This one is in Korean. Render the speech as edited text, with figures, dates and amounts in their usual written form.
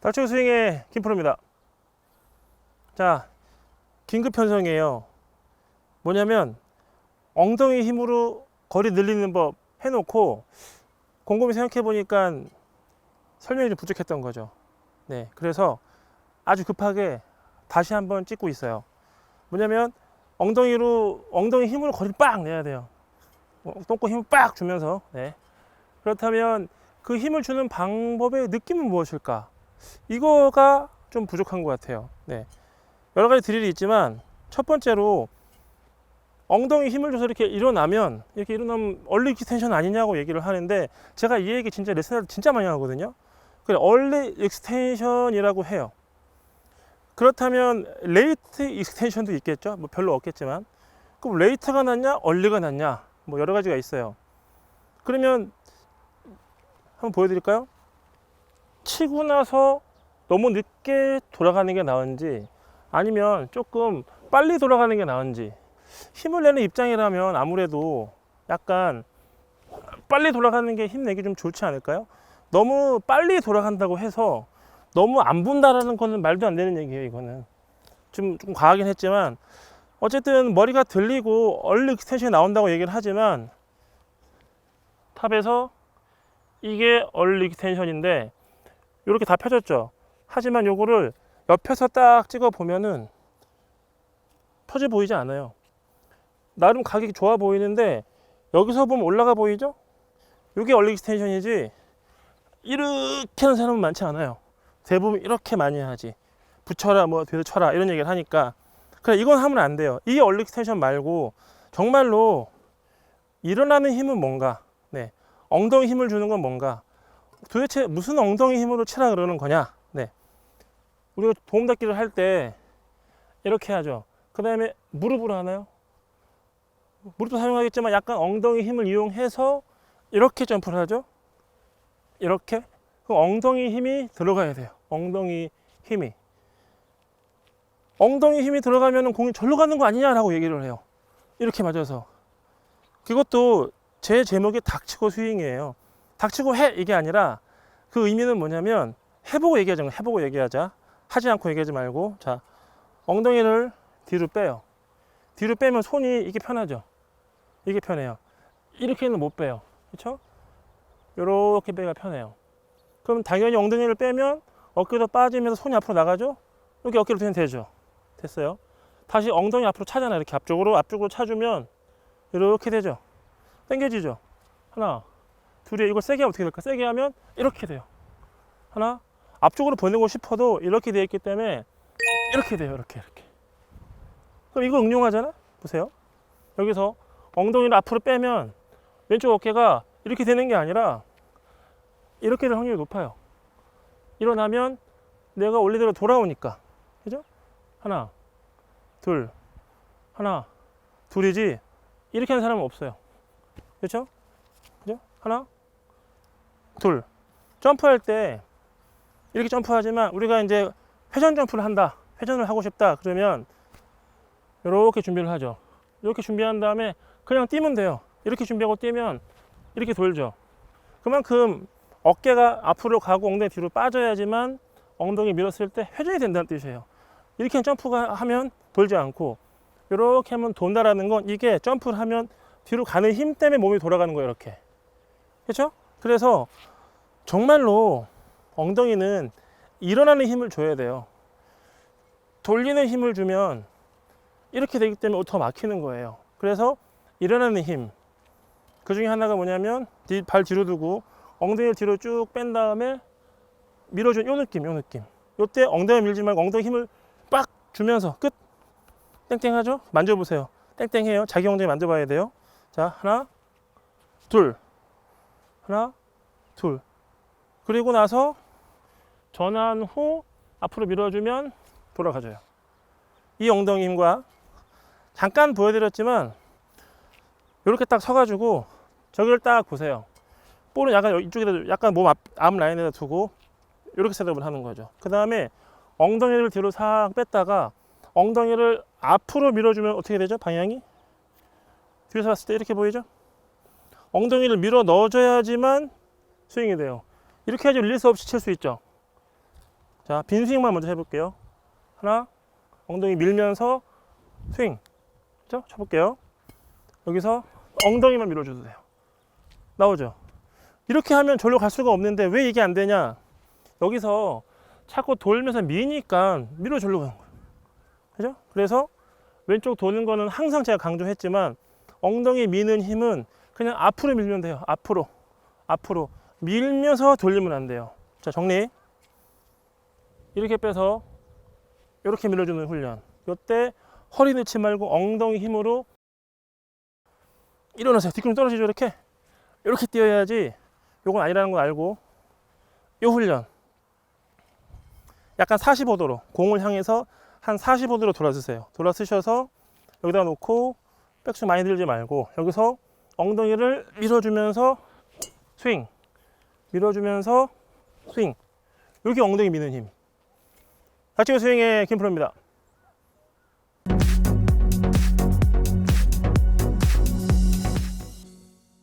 닥치고 스윙의 김프로입니다. 자, 긴급 편성이에요. 뭐냐면 엉덩이 힘으로 거리 늘리는 법 해놓고 곰곰이 생각해 보니까 설명이 좀 부족했던 거죠. 네, 그래서 아주 급하게 다시 한번 찍고 있어요. 뭐냐면 엉덩이 힘으로 거리를 빡 내야 돼요. 똥꼬 힘을 빡 주면서. 네. 그렇다면 그 힘을 주는 방법의 느낌은 무엇일까? 이거가 좀 부족한 것 같아요. 네. 여러 가지 드릴이 있지만 첫 번째로 엉덩이 힘을 줘서 이렇게 일어나면 얼리 익스텐션 아니냐고 얘기를 하는데, 제가 이 얘기 진짜 레슨할 때 진짜 많이 하거든요. 그래, 얼리 익스텐션이라고 해요. 그렇다면 레이트 익스텐션도 있겠죠. 뭐 별로 없겠지만, 그럼 레이트가 낫냐 얼리가 낫냐, 뭐 여러 가지가 있어요. 그러면 한번 보여드릴까요? 치고 나서 너무 늦게 돌아가는 게 나은지, 아니면 조금 빨리 돌아가는 게 나은지. 힘을 내는 입장이라면 아무래도 약간 빨리 돌아가는 게 힘내기 좀 좋지 않을까요? 너무 빨리 돌아간다고 해서 너무 안 분다라는 거는 말도 안 되는 얘기예요. 이거는 좀 과하긴 했지만, 어쨌든 머리가 들리고 얼리 익스텐션이 나온다고 얘기를 하지만, 탑에서 이게 얼리 익스텐션인데 이렇게 다 펴졌죠. 하지만 요거를 옆에서 딱 찍어 보면은 펴져 보이지 않아요. 나름 가격이 좋아 보이는데 여기서 보면 올라가 보이죠? 이게 얼리 익스텐션이지, 이렇게 하는 사람은 많지 않아요. 대부분 이렇게 많이 하지. 붙여라, 뭐 뒤에서 쳐라, 이런 얘기를 하니까. 그래, 이건 하면 안 돼요. 이 얼리 익스텐션 말고 정말로 일어나는 힘은 뭔가, 네, 엉덩이 힘을 주는 건 뭔가, 도대체 무슨 엉덩이 힘으로 치라 그러는 거냐. 네, 우리가 도움닫기를 할 때 이렇게 하죠. 그 다음에 무릎으로 하나요? 무릎도 사용하겠지만 약간 엉덩이 힘을 이용해서 이렇게 점프를 하죠. 이렇게. 그럼 엉덩이 힘이 들어가야 돼요. 엉덩이 힘이 들어가면 공이 절로 가는 거 아니냐라고 얘기를 해요. 이렇게 맞아서. 그것도 제 제목이 닥치고 스윙이에요. 닥치고 해, 이게 아니라 그 의미는 뭐냐면 해보고 얘기하자. 해보고 얘기하자. 하지 않고 얘기하지 말고. 자, 엉덩이를 뒤로 빼요. 뒤로 빼면 손이 이게 편하죠. 이게 편해요. 이렇게는 못 빼요. 그렇죠? 이렇게 빼기가 편해요. 그럼 당연히 엉덩이를 빼면 어깨도 빠지면서 손이 앞으로 나가죠. 이렇게 어깨로 되면 되죠. 됐어요. 다시 엉덩이 앞으로 차잖아요. 이렇게 앞쪽으로 차주면 이렇게 되죠. 당겨지죠. 하나, 둘이. 이걸 세게 하면 어떻게 될까? 세게 하면 이렇게 돼요. 하나, 앞쪽으로 보내고 싶어도 이렇게 되어 있기 때문에 이렇게 돼요. 이렇게. 그럼 이거 응용하잖아. 보세요. 여기서 엉덩이를 앞으로 빼면 왼쪽 어깨가 이렇게 되는 게 아니라 이렇게 될 확률이 높아요. 일어나면 내가 원래대로 돌아오니까. 그죠? 하나, 둘, 하나, 둘이지 이렇게 하는 사람은 없어요. 그렇죠? 그죠? 하나, 둘. 점프할 때 이렇게 점프하지만, 우리가 이제 회전 점프를 한다, 회전을 하고 싶다 그러면 이렇게 준비를 하죠. 이렇게 준비한 다음에 그냥 뛰면 돼요. 이렇게 준비하고 뛰면 이렇게 돌죠. 그만큼 어깨가 앞으로 가고 엉덩이 뒤로 빠져야지만 엉덩이 밀었을 때 회전이 된다는 뜻이에요. 이렇게 점프가 하면 돌지 않고, 이렇게 하면 돈다라는 건 이게 점프를 하면 뒤로 가는 힘 때문에 몸이 돌아가는 거예요. 이렇게. 그렇죠? 그래서 정말로 엉덩이는 일어나는 힘을 줘야 돼요. 돌리는 힘을 주면 이렇게 되기 때문에 더 막히는 거예요. 그래서 일어나는 힘, 그 중에 하나가 뭐냐면 발 뒤로 두고 엉덩이를 뒤로 쭉 뺀 다음에 밀어준 요 느낌. 요때 엉덩이 밀지 말고 엉덩이 힘을 빡 주면서 끝. 땡땡하죠? 만져보세요. 땡땡해요. 자기 엉덩이 만져봐야 돼요. 자, 하나, 둘, 하나, 둘. 그리고 나서 전환 후 앞으로 밀어주면 돌아가져요. 이 엉덩이 힘과, 잠깐 보여드렸지만 이렇게 딱 서가지고 저기를 딱 보세요. 볼은 약간 이쪽에다, 약간 몸 앞 라인에다 두고 이렇게 셋업을 하는 거죠. 그 다음에 엉덩이를 뒤로 싹 뺐다가 엉덩이를 앞으로 밀어주면 어떻게 되죠? 방향이 뒤에서 봤을 때 이렇게 보이죠? 엉덩이를 밀어 넣어줘야지만 스윙이 돼요. 이렇게 해야지 릴리스 없이 칠 수 있죠. 자, 빈 스윙만 먼저 해볼게요. 하나, 엉덩이 밀면서 스윙. 그죠? 쳐볼게요. 여기서 엉덩이만 밀어줘도 돼요. 나오죠? 이렇게 하면 절로 갈 수가 없는데 왜 이게 안 되냐? 여기서 자꾸 돌면서 미니까 밀어 절로 가는 거예요. 그죠? 그래서 왼쪽 도는 거는 항상 제가 강조했지만 엉덩이 미는 힘은 그냥 앞으로 밀면 돼요. 앞으로 밀면서 돌리면 안 돼요. 자, 정리. 이렇게 빼서 이렇게 밀어주는 훈련. 이때 허리 넣지 말고 엉덩이 힘으로 일어나세요. 뒤꿈치 떨어지죠. 이렇게 뛰어야지. 요건 아니라는 걸 알고 요 훈련 약간 45도로 공을 향해서 한 45도로 돌아서세요. 돌아서셔서 여기다 놓고 백스 많이 들지 말고 여기서 엉덩이를 밀어주면서 스윙, 밀어주면서 스윙. 이렇게 엉덩이 미는 힘. 박지우 스윙의 김프로입니다.